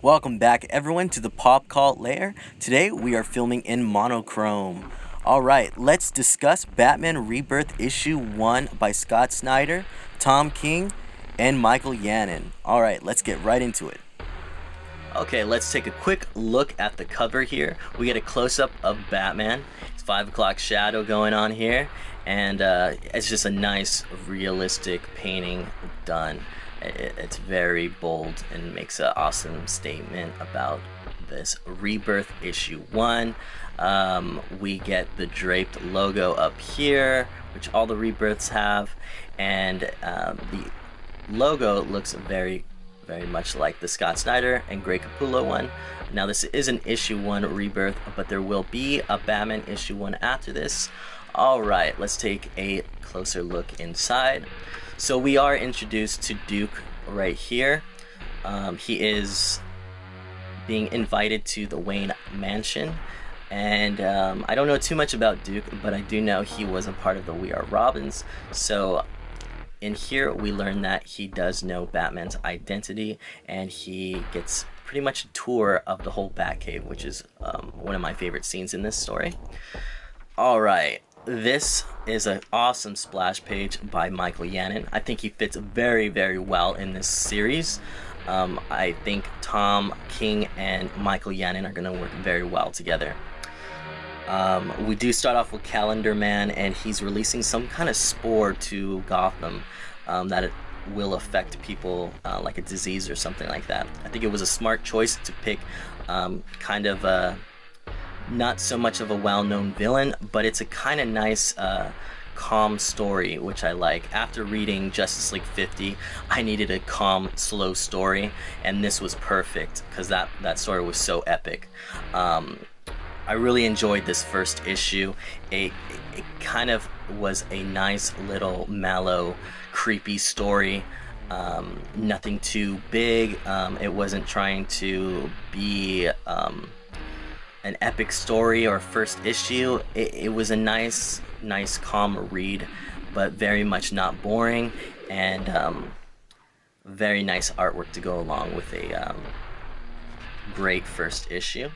Welcome back everyone to the Pop Cult Lair. Today we are filming in monochrome. Alright, let's discuss Batman Rebirth issue 1 by Scott Snyder, Tom King, and Michael Yannon. Alright, let's get right into it. Okay, let's take a quick look at the cover here. We get a close-up of Batman. It's 5 o'clock shadow going on here, and it's just a nice realistic painting done. It's very bold and makes an awesome statement about this Rebirth issue 1. We get the draped logo up here, which all the Rebirths have, and the logo looks very much like the Scott Snyder and Greg Capullo one. Now this is an issue 1 Rebirth, but there will be a Batman issue 1 after this. Alright, let's take a closer look inside. So we are introduced to Duke right here. He is being invited to the Wayne Mansion, and I don't know too much about Duke, but I do know he was a part of the We Are Robins. So in here we learn that he does know Batman's identity, and he gets pretty much a tour of the whole Batcave, which is one of my favorite scenes in this story. Alright, this is an awesome splash page by Michael Yannon. I think he fits very well in this series. I think Tom King and Michael Yannon are going to work very well together. We do start off with Calendar Man, and he's releasing some kind of spore to Gotham that it will affect people like a disease or something like that. I think it was a smart choice to pick kind of a not so much of a well-known villain, but it's a kind of nice calm story, which I like. After reading Justice League 50, I needed a calm, slow story, and this was perfect because that story was so epic. I really enjoyed this first issue. It kind of was a nice little mellow, creepy story. Nothing too big. It wasn't trying to be an epic story or first issue. It was a nice calm read, but very much not boring, and very nice artwork to go along with a great first issue.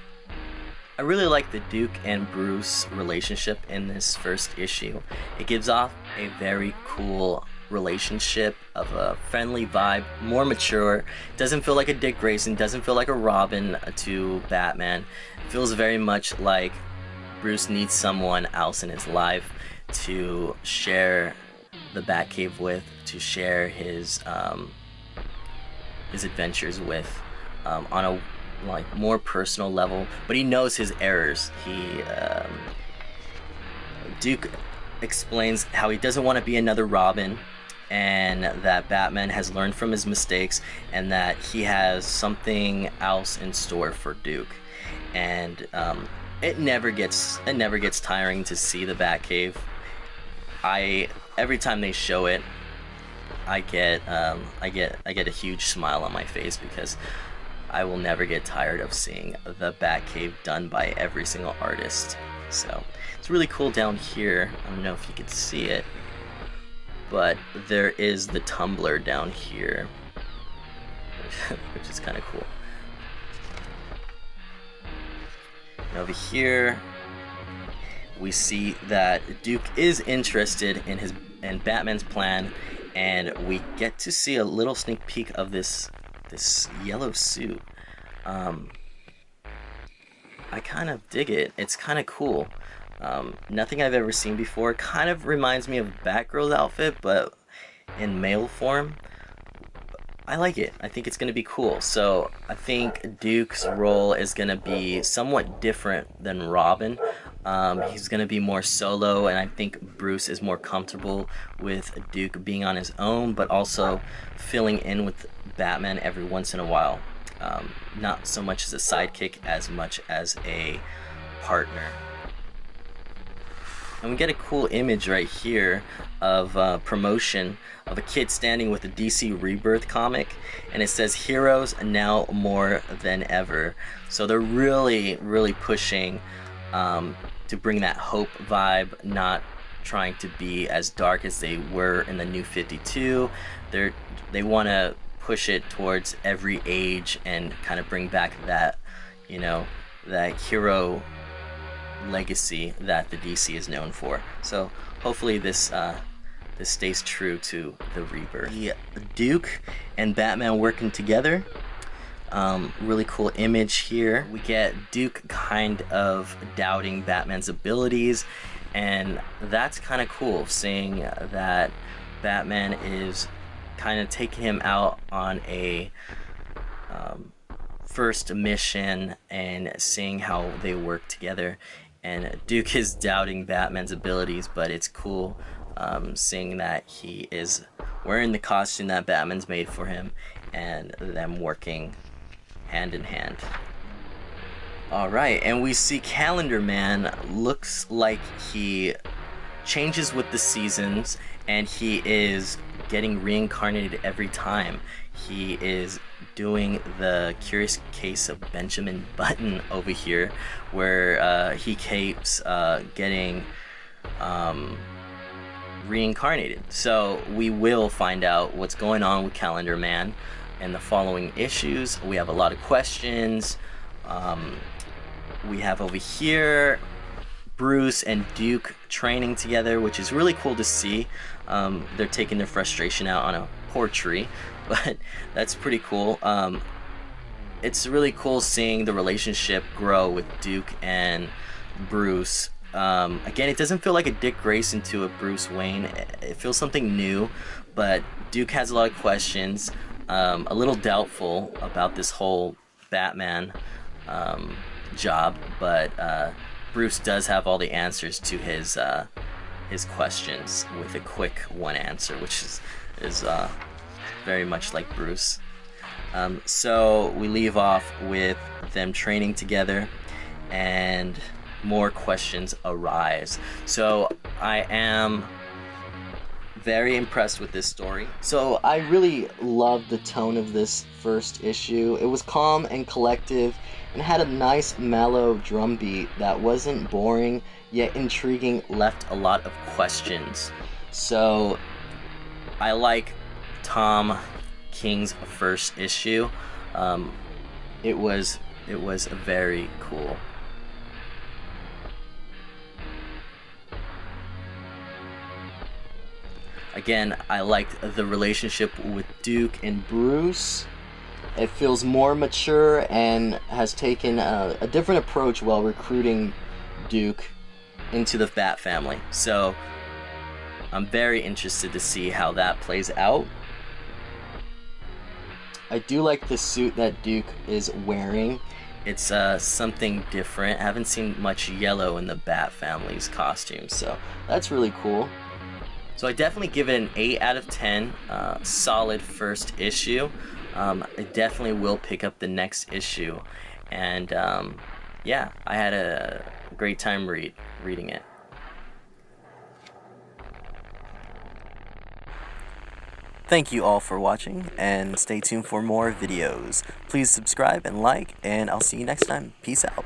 I really like the Duke and Bruce relationship in this first issue. It gives off a very cool relationship of a friendly vibe, more mature. Doesn't feel like a Dick Grayson, doesn't feel like a Robin to Batman. It feels very much like Bruce needs someone else in his life to share the Batcave with, to share his adventures with on a more personal level. But he knows his errors. Duke explains how he doesn't want to be another Robin, and that Batman has learned from his mistakes, and that he has something else in store for Duke. And it never gets tiring to see the Batcave. Every time they show it, I get a huge smile on my face, because I will never get tired of seeing the Batcave done by every single artist. So it's really cool down here. I don't know if you can see it, but there is the tumbler down here, which is kind of cool. And over here, we see that Duke is interested in Batman's plan, and we get to see a little sneak peek of this yellow suit. I kind of dig it. It's kind of cool. Nothing I've ever seen before. Kind of reminds me of Batgirl's outfit, but in male form. I like it. I think it's going to be cool. So I think Duke's role is going to be somewhat different than Robin. He's going to be more solo, and I think Bruce is more comfortable with Duke being on his own, but also filling in with Batman every once in a while. Not so much as a sidekick as much as a partner. And we get a cool image right here of promotion of a kid standing with a DC Rebirth comic, and it says "Heroes now more than ever." So they're really pushing to bring that hope vibe, not trying to be as dark as they were in the New 52. They want to push it towards every age and kind of bring back that, that hero legacy that the DC is known for. So hopefully this stays true to the Rebirth. Yeah, Duke and Batman working together. Really cool image here. We get Duke kind of doubting Batman's abilities, and that's kind of cool, seeing that Batman is kind of taking him out on a first mission and seeing how they work together. And Duke is doubting Batman's abilities, but it's cool seeing that he is wearing the costume that Batman's made for him and them working hand in hand. Alright, and we see Calendar Man looks like he changes with the seasons, and he is getting reincarnated every time. He is doing the Curious Case of Benjamin Button over here, where he keeps getting reincarnated. So we will find out what's going on with Calendar Man in the following issues. We have a lot of questions. We have over here Bruce and Duke training together, which is really cool to see. They're taking their frustration out on a poor tree, but that's pretty cool. It's really cool seeing the relationship grow with Duke and Bruce. Again, it doesn't feel like a Dick Grayson to a Bruce Wayne. It feels something new, but Duke has a lot of questions. A little doubtful about this whole Batman job, but Bruce does have all the answers to his questions with a quick one answer, which is very much like Bruce. So we leave off with them training together, and more questions arise. So I am very impressed with this story. So I really loved the tone of this first issue. It was calm and collective and had a nice mellow drum beat that wasn't boring yet intriguing, left a lot of questions. So I like Tom King's first issue. It was very cool. Again, I liked the relationship with Duke and Bruce. It feels more mature and has taken a different approach while recruiting Duke into the Bat family. So I'm very interested to see how that plays out. I do like the suit that Duke is wearing. It's something different. I haven't seen much yellow in the Bat family's costumes, so that's really cool. So I definitely give it an 8 out of 10. Solid first issue. I definitely will pick up the next issue. And yeah, I had a great time reading it. Thank you all for watching, and stay tuned for more videos. Please subscribe and like, and I'll see you next time. Peace out.